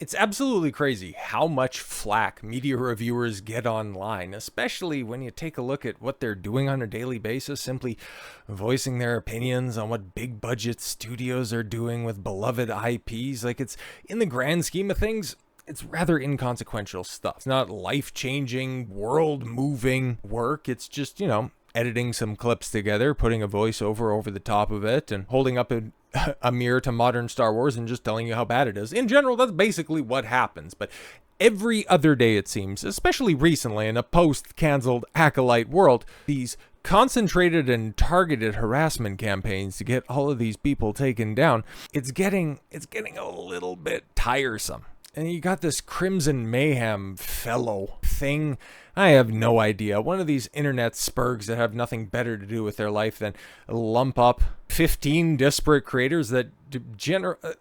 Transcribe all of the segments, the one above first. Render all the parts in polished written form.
It's absolutely crazy how much flack media reviewers get online, especially when you take a look at what they're doing on a daily basis, simply voicing their opinions on what big budget studios are doing with beloved IPs. Like, it's, in the grand scheme of things, it's rather inconsequential stuff. It's not life-changing, world-moving work. It's just, editing some clips together, putting a voiceover over the top of it, and holding up a mirror to modern Star Wars and just telling you how bad it is. In general, that's basically what happens. But every other day, it seems, especially recently in a post-canceled Acolyte world, these concentrated and targeted harassment campaigns to get all of these people taken down, it's getting a little bit tiresome. And you got this Crimson Mayhem fellow thing. I have no idea. One of these internet spurgs that have nothing better to do with their life than lump up 15 disparate creators that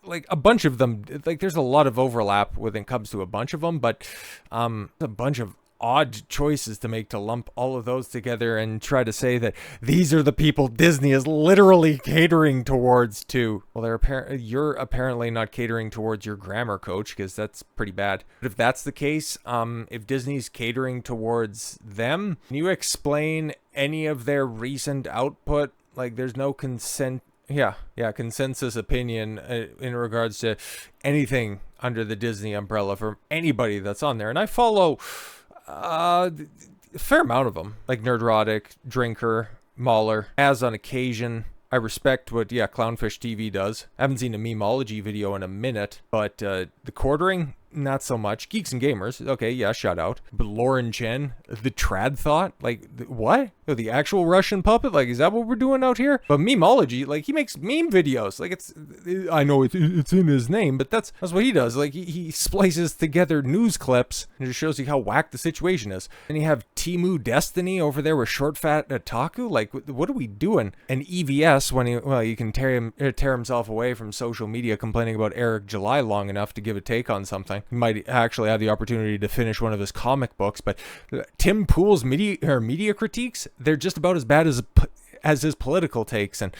like a bunch of them, like there's a lot of overlap when it comes to a bunch of them, but a bunch of odd choices to make to lump all of those together and try to say that these are the people Disney is literally catering towards to. Well, you're apparently not catering towards your grammar coach, because that's pretty bad. But if that's the case, if Disney's catering towards them, can you explain any of their recent output? Like, there's no consensus opinion in regards to anything under the Disney umbrella for anybody that's on there. And I follow a fair amount of them, like Nerdrotic, Drinker, Mauler. As on occasion, I respect what Clownfish TV does. I haven't seen a memeology video in a minute, but the quartering, not so much. Geeks and Gamers, okay, yeah, shout out. But Lauren Chen, the Trad Thought, like, what? Oh, the actual Russian puppet? Like, is that what we're doing out here? But memeology, like, he makes meme videos. Like, I know it's in his name, but that's what he does. Like, he splices together news clips and just shows you how whack the situation is. And you have Timu Destiny over there with Short Fat Otaku. Like, what are we doing? And EVS, when he can tear himself away from social media complaining about Eric July long enough to give a take on something. He might actually have the opportunity to finish one of his comic books, but Tim Pool's media critiques, they're just about as bad as his political takes. And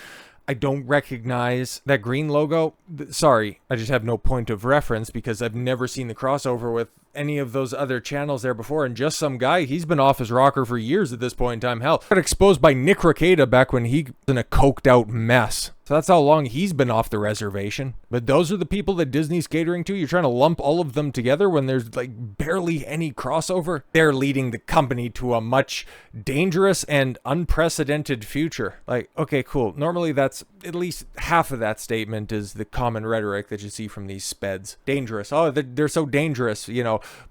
I don't recognize that green logo. Sorry, I just have no point of reference because I've never seen the crossover with any of those other channels there before. And just some guy, he's been off his rocker for years at this point in time. Hell, got exposed by Nick Rekieta back when he was in a coked out mess. So that's how long he's been off the reservation. But those are the people that Disney's catering to. You're trying to lump all of them together when there's like barely any crossover. They're leading the company to a much dangerous and unprecedented future. Like, okay, cool. Normally that's at least half of that statement is the common rhetoric that you see from these speds. Dangerous. Oh, they're so dangerous.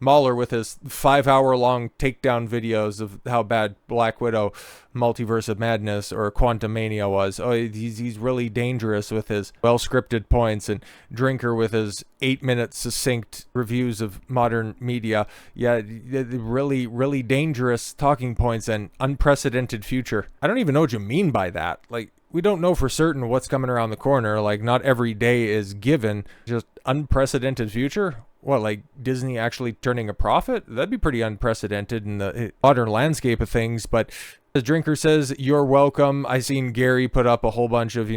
Mauler with his 5-hour-long takedown videos of how bad Black Widow, Multiverse of Madness, or Quantumania was. Oh, he's really dangerous with his well-scripted points, and Drinker with his 8-minute succinct reviews of modern media. Yeah, really, really dangerous talking points and unprecedented future. I don't even know what you mean by that. Like, we don't know for certain what's coming around the corner. Like, not every day is given. Just unprecedented future? What, like Disney actually turning a profit? That'd be pretty unprecedented in the modern landscape of things. But as Drinker says, you're welcome. I seen Gary put up a whole bunch of,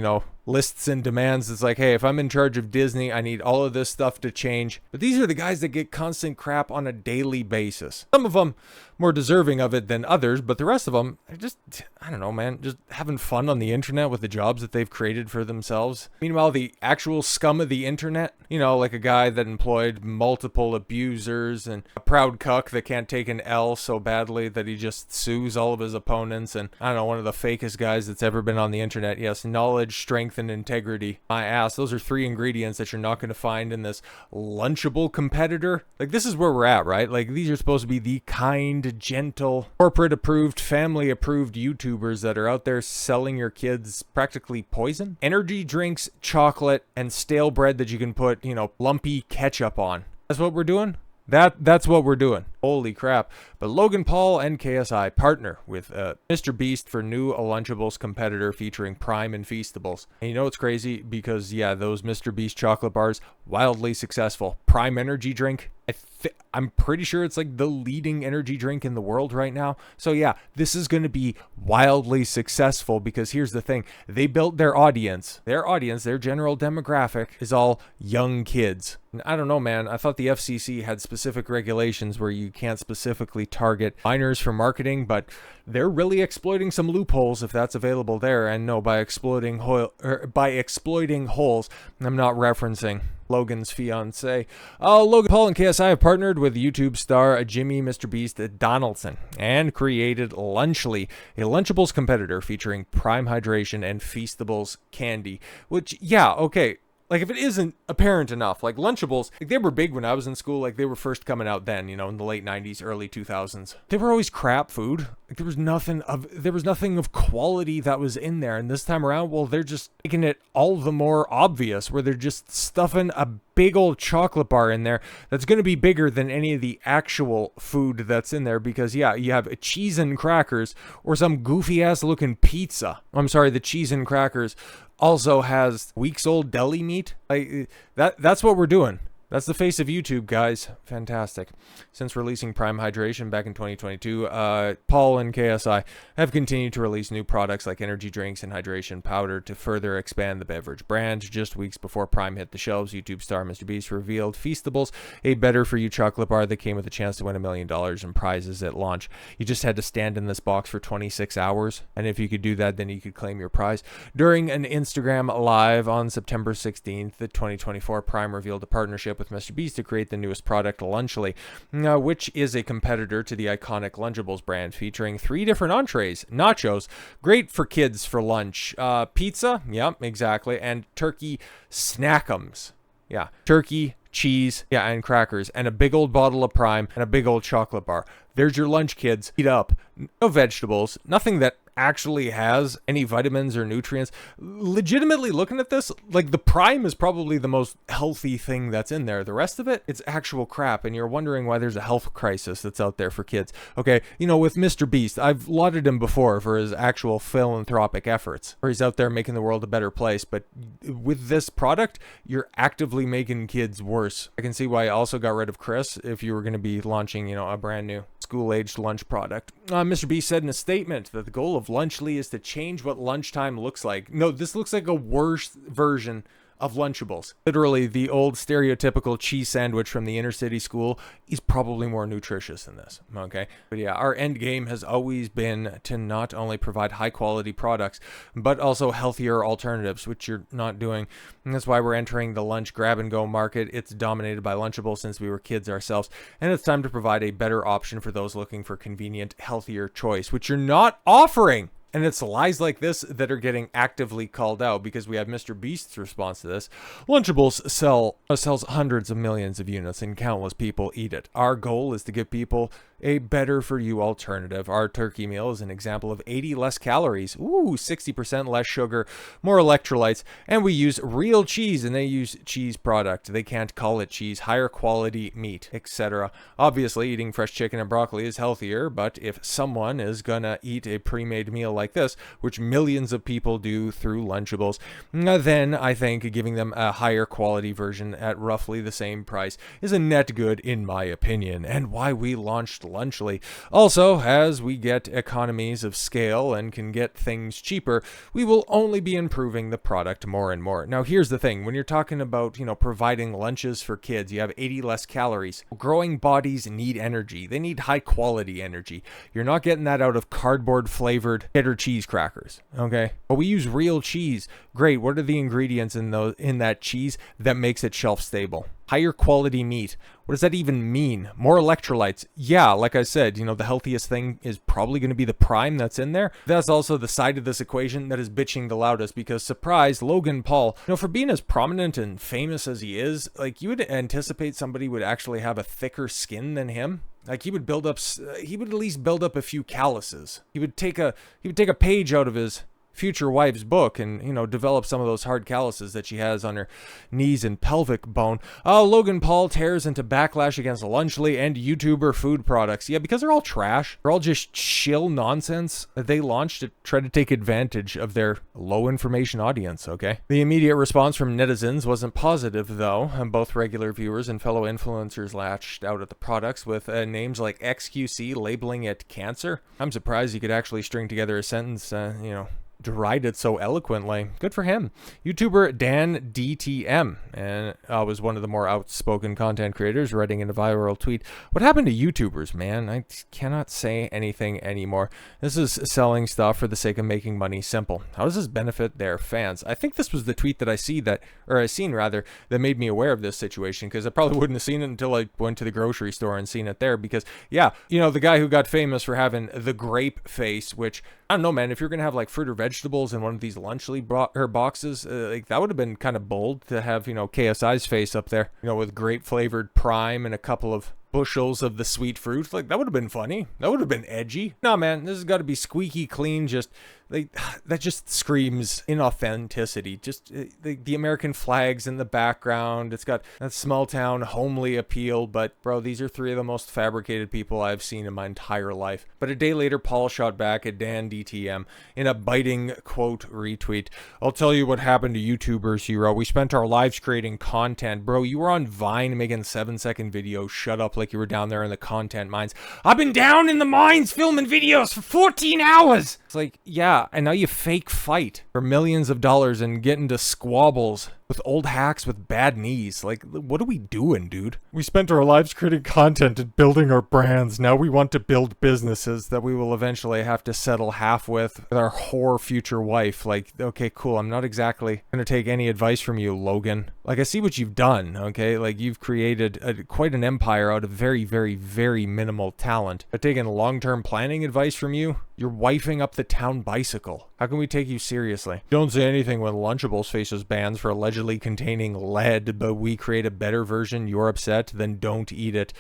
lists and demands. It's like, hey, if I'm in charge of Disney, I need all of this stuff to change. But these are the guys that get constant crap on a daily basis. Some of them more deserving of it than others, but the rest of them are just, I don't know, man, just having fun on the internet with the jobs that they've created for themselves. Meanwhile, the actual scum of the internet, like a guy that employed multiple abusers and a proud cuck that can't take an L so badly that he just sues all of his opponents, and I don't know, one of the fakest guys that's ever been on the internet. Yes, knowledge, strength, and integrity. My ass, those are 3 ingredients that you're not going to find in this Lunchable competitor. Like, this is where we're at, right? Like, these are supposed to be the kind, gentle, corporate approved, family approved YouTubers that are out there selling your kids practically poison. Energy drinks, chocolate, and stale bread that you can put, lumpy ketchup on. That's what we're doing? That's what we're doing. Holy crap. But Logan Paul and KSI partner with MrBeast for new Lunchables competitor featuring Prime and Feastables. And you know what's crazy? Because, yeah, those MrBeast chocolate bars, wildly successful. Prime energy drink, I'm pretty sure it's like the leading energy drink in the world right now. So yeah, this is going to be wildly successful because here's the thing. They built their audience. Their general demographic is all young kids. I don't know, man. I thought the FCC had specific regulations where you can't specifically target minors for marketing, but they're really exploiting some loopholes if that's available there. And no, by exploiting holes, I'm not referencing Logan's fiance. Logan Paul and KSI have partnered with YouTube star Jimmy MrBeast Donaldson and created Lunchly, a Lunchables competitor featuring Prime Hydration and Feastables candy. Which, yeah, okay. Like, if it isn't apparent enough, like Lunchables, like they were big when I was in school. Like, they were first coming out then, you know, in the late 90s, early 2000s. They were always crap food. Like, there was nothing of quality that was in there. And this time around, well, they're just making it all the more obvious, where they're just stuffing a big old chocolate bar in there that's going to be bigger than any of the actual food that's in there, because yeah, you have cheese and crackers or some goofy ass looking pizza. I'm sorry, the cheese and crackers also has weeks old deli meat. Like that's what we're doing. That's the face of YouTube, guys. Fantastic. Since releasing Prime Hydration back in 2022, Paul and KSI have continued to release new products like energy drinks and hydration powder to further expand the beverage brand. Just weeks before Prime hit the shelves, YouTube star MrBeast revealed Feastables, a better-for-you chocolate bar that came with a chance to win $1 million in prizes at launch. You just had to stand in this box for 26 hours, and if you could do that, then you could claim your prize. During an Instagram Live on September 16th, 2024, Prime revealed a partnership with MrBeast to create the newest product, Lunchly, which is a competitor to the iconic Lunchables brand, featuring 3 different entrees. Nachos, great for kids for lunch. Pizza, yep, exactly. And turkey snackums. Yeah, turkey, cheese, yeah, and crackers, and a big old bottle of Prime, and a big old chocolate bar. There's your lunch, kids. Eat up. No vegetables. Nothing that actually has any vitamins or nutrients. Legitimately looking at this, like the Prime is probably the most healthy thing that's in there. The rest of it, it's actual crap, and you're wondering why there's a health crisis that's out there for kids. Okay, you know, with MrBeast, I've lauded him before for his actual philanthropic efforts, where he's out there making the world a better place, but with this product, you're actively making kids worse. I can see why I also got rid of Chris if you were going to be launching, you know, a brand new school-aged lunch product. MrBeast said in a statement that the goal of Lunchly is to change what lunchtime looks like. No, this looks like a worse version of Lunchables. Literally, the old stereotypical cheese sandwich from the inner city school is probably more nutritious than this, okay? But yeah, our end game has always been to not only provide high quality products, but also healthier alternatives, which you're not doing. And that's why we're entering the lunch grab and go market. It's dominated by Lunchables since we were kids ourselves, and it's time to provide a better option for those looking for convenient, healthier choice, which you're not offering. And it's lies like this that are getting actively called out, because we have MrBeast's response to this. Lunchables sells hundreds of millions of units and countless people eat it. Our goal is to give people a better for you alternative. Our turkey meal is an example of 80 less calories, 60% less sugar, more electrolytes, and we use real cheese, and they use cheese product. They can't call it cheese, higher quality meat, etc. Obviously, eating fresh chicken and broccoli is healthier, but if someone is gonna eat a pre-made meal like this, which millions of people do through Lunchables, then I think giving them a higher quality version at roughly the same price is a net good, in my opinion, and why we launched Lunchly. Also, as we get economies of scale and can get things cheaper, we will only be improving the product more and more. Now, here's the thing. When you're talking about, you know, providing lunches for kids, you have 80 less calories. Growing bodies need energy. They need high quality energy. You're not getting that out of cardboard flavored cheddar cheese crackers, okay? But we use real cheese. Great. What are the ingredients in that cheese that makes it shelf stable? Higher quality meat. What does that even mean? More electrolytes. Yeah, like I said, you know, the healthiest thing is probably going to be the Prime that's in there. That's also the side of this equation that is bitching the loudest, because surprise, Logan Paul, you know, for being as prominent and famous as he is, like, you would anticipate somebody would actually have a thicker skin than him. Like, he would at least build up a few calluses. He would take a page out of his future wife's book and, develop some of those hard calluses that she has on her knees and pelvic bone. Logan Paul tears into backlash against Lunchly and YouTuber food products. Yeah, because they're all trash. They're all just shill nonsense that they launched to try to take advantage of their low information audience, okay? The immediate response from netizens wasn't positive, though, and both regular viewers and fellow influencers lashed out at the products with names like XQC labeling it cancer. I'm surprised you could actually string together a sentence, derided so eloquently. Good for him. YouTuber Dan DTM and was one of the more outspoken content creators, writing in a viral tweet, "What happened to YouTubers, man? I cannot say anything anymore. This is selling stuff for the sake of making money. Simple. How does this benefit their fans?" I think this was the tweet that I seen that made me aware of this situation, because I probably wouldn't have seen it until I went to the grocery store and seen it there. Because the guy who got famous for having the grape face, which I don't know, man, if you're gonna have like fruit or vegetables in one of these Lunchly boxes, that would have been kind of bold to have, KSI's face up there, with grape flavored prime and a couple of bushels of the sweet fruit. Like, that would have been funny. That would have been edgy. No, man, this has got to be squeaky clean. That just screams inauthenticity. Just the American flags in the background. It's got that small town homely appeal. But bro, these are three of the most fabricated people I've seen in my entire life. But a day later, Paul shot back at Dan DTM in a biting quote retweet. "I'll tell you what happened to YouTubers, hero. We spent our lives creating content. Bro, you were on Vine making 7-second videos. Shut up like you were down there in the content mines. I've been down in the mines filming videos for 14 hours. It's like, yeah, and now you fake fight for millions of dollars and get into squabbles with old hacks with bad knees. Like, what are we doing, dude? We spent our lives creating content and building our brands. Now we want to build businesses that we will eventually have to settle half with our whore future wife. Like, okay, cool. I'm not exactly going to take any advice from you, Logan. Like, I see what you've done, okay? Like, you've created quite an empire out of very, very, very minimal talent. But taking long-term planning advice from you, you're wifing up the town bicycle. How can we take you seriously? Don't say anything when Lunchables faces bans for allegedly containing lead, but we create a better version. You're upset, then don't eat it.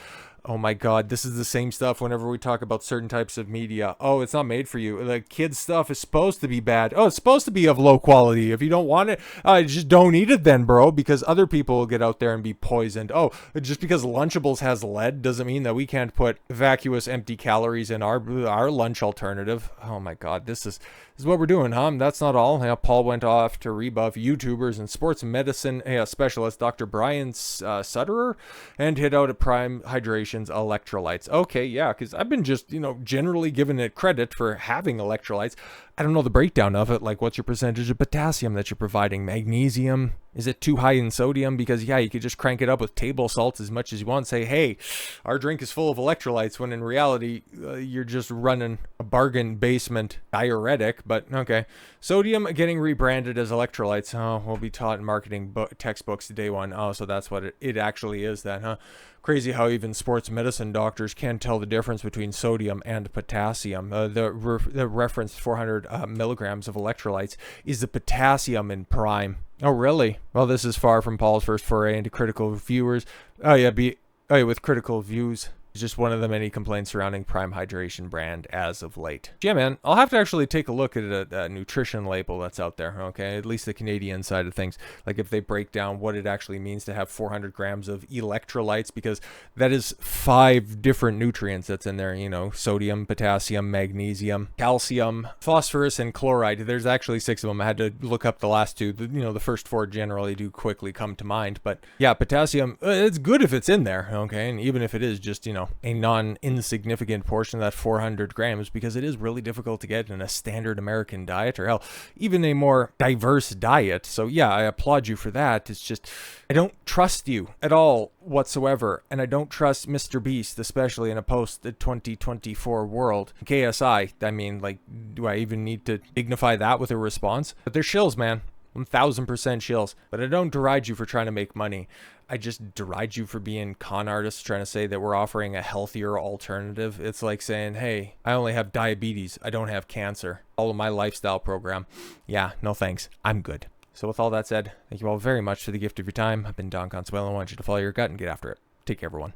Oh my God, this is the same stuff whenever we talk about certain types of media. Oh, it's not made for you. The kids' stuff is supposed to be bad. Oh, it's supposed to be of low quality. If you don't want it, just don't eat it then, bro, because other people will get out there and be poisoned. Oh, just because Lunchables has lead doesn't mean that we can't put vacuous empty calories in our lunch alternative. Oh my God, this is what we're doing, huh? That's not all. Paul went off to rebuff YouTubers and sports medicine specialist Dr. Brian Sutterer and hit out at Prime Hydration's electrolytes. Okay, yeah, because I've been just, generally giving it credit for having electrolytes. I don't know the breakdown of it. Like, what's your percentage of potassium that you're providing? Magnesium? Is it too high in sodium? Because, yeah, you could just crank it up with table salt as much as you want. Say, hey, our drink is full of electrolytes, when in reality, you're just running a bargain basement diuretic. But, okay. Sodium getting rebranded as electrolytes. Oh, we'll be taught in marketing textbooks day one. Oh, so that's what it actually is then, huh? Crazy how even sports medicine doctors can't tell the difference between sodium and potassium. The referenced 400 milligrams of electrolytes is the potassium in Prime. Oh, really? Well, this is far from Paul's first foray into critical viewers. With critical views. It's just one of the many complaints surrounding Prime Hydration brand as of late. Yeah, man, I'll have to actually take a look at a nutrition label that's out there, okay? At least the Canadian side of things. Like, if they break down what it actually means to have 400 grams of electrolytes, because that is 5 different nutrients that's in there, sodium, potassium, magnesium, calcium, phosphorus, and chloride. There's actually 6 of them. I had to look up the last 2. The first 4 generally do quickly come to mind. But yeah, potassium, it's good if it's in there, okay? And even if it is just, a non-insignificant portion of that 400 grams, because it is really difficult to get in a standard American diet, or hell, even a more diverse diet. So yeah, I applaud you for that. It's just, I don't trust you at all whatsoever, and I don't trust MrBeast, especially in a post-2024 world. KSI, I mean, like, do I even need to dignify that with a response? But they're shills, man. 1000% shills. But I don't deride you for trying to make money. I just deride you for being con artists trying to say that we're offering a healthier alternative. It's like saying, hey, I only have diabetes. I don't have cancer. Follow my lifestyle program. Yeah, no thanks. I'm good. So with all that said, thank you all very much for the gift of your time. I've been Don Consuelo. I want you to follow your gut and get after it. Take care, everyone.